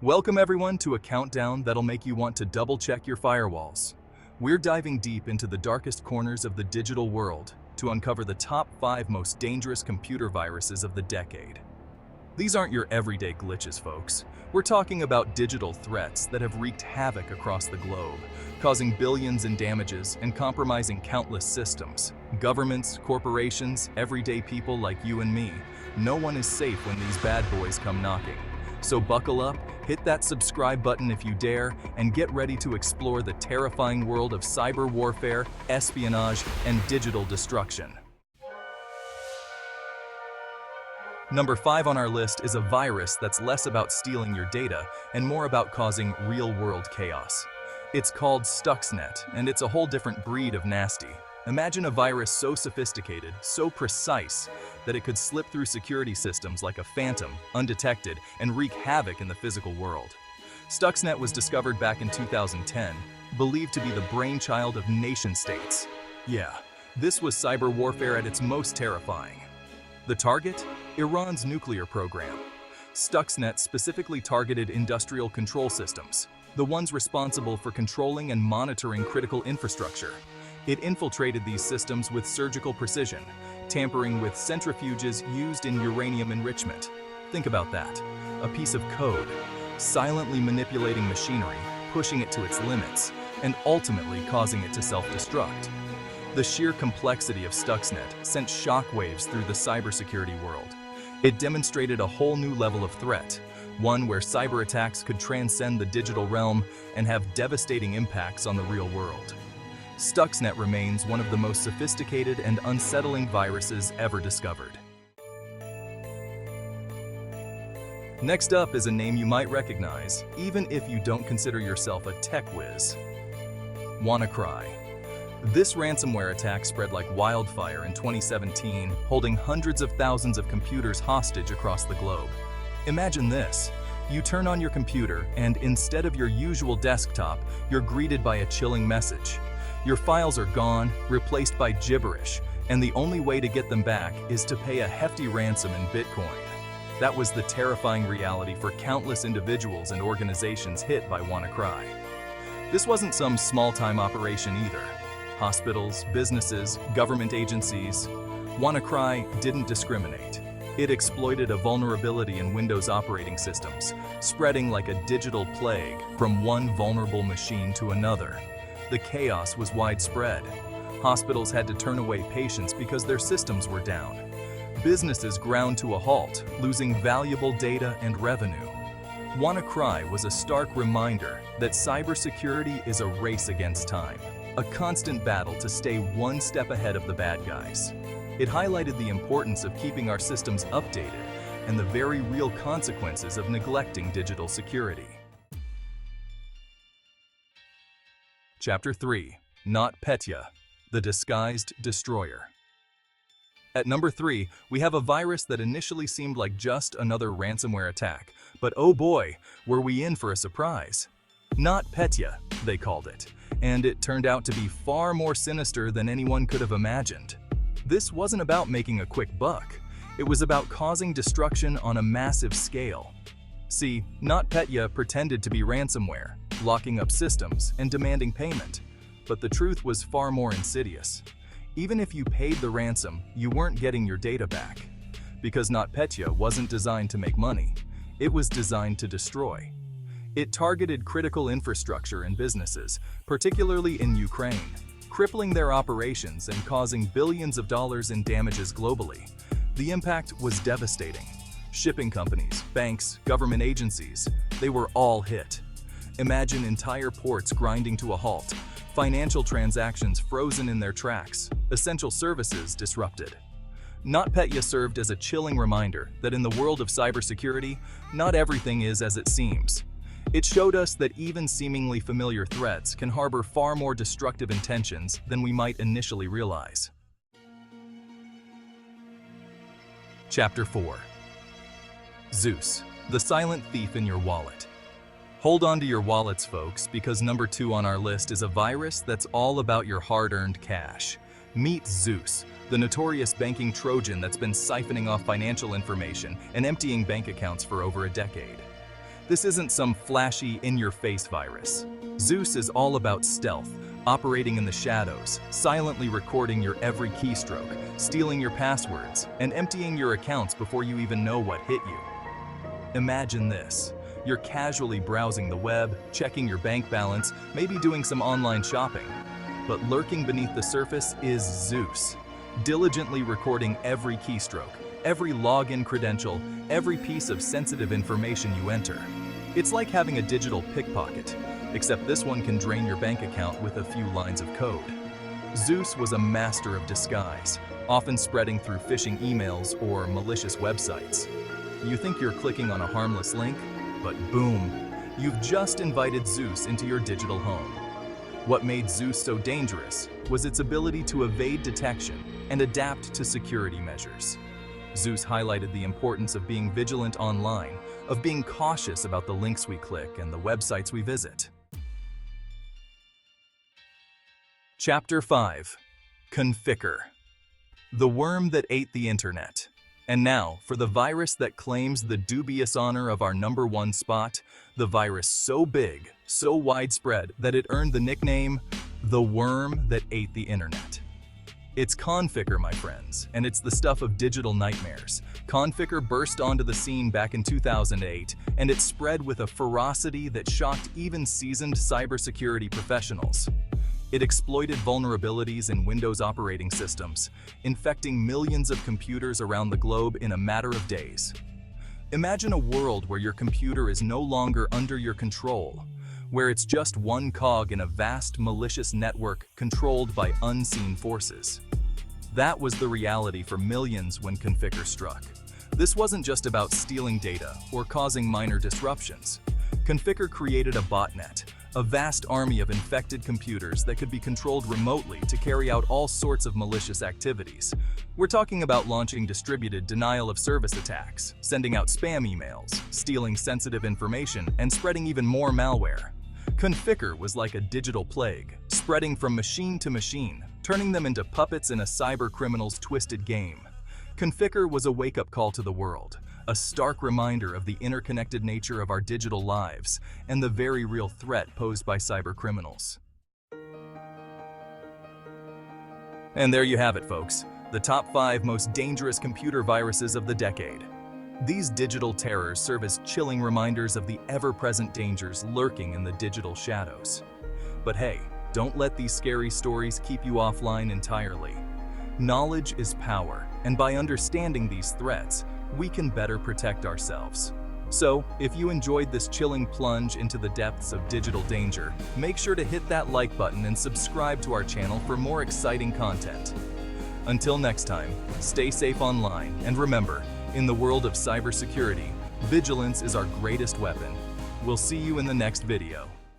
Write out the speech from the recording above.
Welcome everyone to a countdown that'll make you want to double-check your firewalls. We're diving deep into the darkest corners of the digital world to uncover the top 5 most dangerous computer viruses of the decade. These aren't your everyday glitches, folks. We're talking about digital threats that have wreaked havoc across the globe, causing billions in damages and compromising countless systems. Governments, corporations, everyday people like you and me. No one is safe when these bad boys come knocking. So buckle up, hit that subscribe button if you dare, and get ready to explore the terrifying world of cyber warfare, espionage, and digital destruction. Number 5 on our list is a virus that's less about stealing your data and more about causing real-world chaos. It's called StuxNet, and it's a whole different breed of nasty. Imagine a virus so sophisticated, so precise, that it could slip through security systems like a phantom, undetected, and wreak havoc in the physical world. StuxNet was discovered back in 2010, believed to be the brainchild of nation-states. Yeah, this was cyber warfare at its most terrifying. The target? Iran's nuclear program. StuxNet specifically targeted industrial control systems, the ones responsible for controlling and monitoring critical infrastructure. It infiltrated these systems with surgical precision, tampering with centrifuges used in uranium enrichment. Think about that. A piece of code, silently manipulating machinery, pushing it to its limits, and ultimately causing it to self-destruct. The sheer complexity of StuxNet sent shockwaves through the cybersecurity world. It demonstrated a whole new level of threat, one where cyber attacks could transcend the digital realm and have devastating impacts on the real world. StuxNet remains one of the most sophisticated and unsettling viruses ever discovered. Next up is a name you might recognize, even if you don't consider yourself a tech whiz. WannaCry. This ransomware attack spread like wildfire in 2017, holding hundreds of thousands of computers hostage across the globe. Imagine this. You turn on your computer, and instead of your usual desktop, you're greeted by a chilling message. Your files are gone, replaced by gibberish, and the only way to get them back is to pay a hefty ransom in Bitcoin. That was the terrifying reality for countless individuals and organizations hit by WannaCry. This wasn't some small-time operation either. Hospitals, businesses, government agencies. WannaCry didn't discriminate. It exploited a vulnerability in Windows operating systems, spreading like a digital plague from one vulnerable machine to another. The chaos was widespread. Hospitals had to turn away patients because their systems were down. Businesses ground to a halt, losing valuable data and revenue. WannaCry was a stark reminder that cybersecurity is a race against time, a constant battle to stay one step ahead of the bad guys. It highlighted the importance of keeping our systems updated and the very real consequences of neglecting digital security. Chapter 3. NotPeta, the Disguised Destroyer. At number 3, we have a virus that initially seemed like just another ransomware attack, but oh boy, were we in for a surprise. NotPeta, they called it, and it turned out to be far more sinister than anyone could have imagined. This wasn't about making a quick buck. It was about causing destruction on a massive scale. See, NotPeta pretended to be ransomware, locking up systems and demanding payment. But the truth was far more insidious. Even if you paid the ransom, you weren't getting your data back. Because NotPeta wasn't designed to make money. It was designed to destroy. It targeted critical infrastructure and businesses, particularly in Ukraine, crippling their operations and causing billions of dollars in damages globally. The impact was devastating. Shipping companies, banks, government agencies, they were all hit. Imagine entire ports grinding to a halt, financial transactions frozen in their tracks, essential services disrupted. NotPeta served as a chilling reminder that in the world of cybersecurity, not everything is as it seems. It showed us that even seemingly familiar threats can harbor far more destructive intentions than we might initially realize. Chapter 4. Zeus, the silent thief in your wallet. Hold on to your wallets, folks, because number 2 on our list is a virus that's all about your hard-earned cash. Meet Zeus, the notorious banking Trojan that's been siphoning off financial information and emptying bank accounts for over a decade. This isn't some flashy, in-your-face virus. Zeus is all about stealth, operating in the shadows, silently recording your every keystroke, stealing your passwords, and emptying your accounts before you even know what hit you. Imagine this. You're casually browsing the web, checking your bank balance, maybe doing some online shopping. But lurking beneath the surface is Zeus, diligently recording every keystroke, every login credential, every piece of sensitive information you enter. It's like having a digital pickpocket, except this one can drain your bank account with a few lines of code. Zeus was a master of disguise, often spreading through phishing emails or malicious websites. You think you're clicking on a harmless link, but boom, you've just invited Zeus into your digital home. What made Zeus so dangerous was its ability to evade detection and adapt to security measures. Zeus highlighted the importance of being vigilant online, of being cautious about the links we click and the websites we visit. Chapter 5. Conficker. The worm that ate the internet. And now, for the virus that claims the dubious honor of our #1 spot, the virus so big, so widespread, that it earned the nickname, the worm that ate the internet. It's Conficker, my friends, and it's the stuff of digital nightmares. Conficker burst onto the scene back in 2008, and it spread with a ferocity that shocked even seasoned cybersecurity professionals. It exploited vulnerabilities in Windows operating systems, infecting millions of computers around the globe in a matter of days. Imagine a world where your computer is no longer under your control, where it's just one cog in a vast malicious network controlled by unseen forces. That was the reality for millions when Conficker struck. This wasn't just about stealing data or causing minor disruptions. Conficker created a botnet, a vast army of infected computers that could be controlled remotely to carry out all sorts of malicious activities. We're talking about launching distributed denial-of-service attacks, sending out spam emails, stealing sensitive information, and spreading even more malware. Conficker was like a digital plague, spreading from machine to machine, turning them into puppets in a cyber criminal's twisted game. Conficker was a wake-up call to the world, a stark reminder of the interconnected nature of our digital lives and the very real threat posed by cyber criminals. And there you have it, folks, the top 5 most dangerous computer viruses of the decade. These digital terrors serve as chilling reminders of the ever-present dangers lurking in the digital shadows. But hey, don't let these scary stories keep you offline entirely. Knowledge is power, and by understanding these threats, we can better protect ourselves. So, if you enjoyed this chilling plunge into the depths of digital danger, make sure to hit that like button and subscribe to our channel for more exciting content. Until next time, stay safe online, and remember, in the world of cybersecurity, vigilance is our greatest weapon. We'll see you in the next video.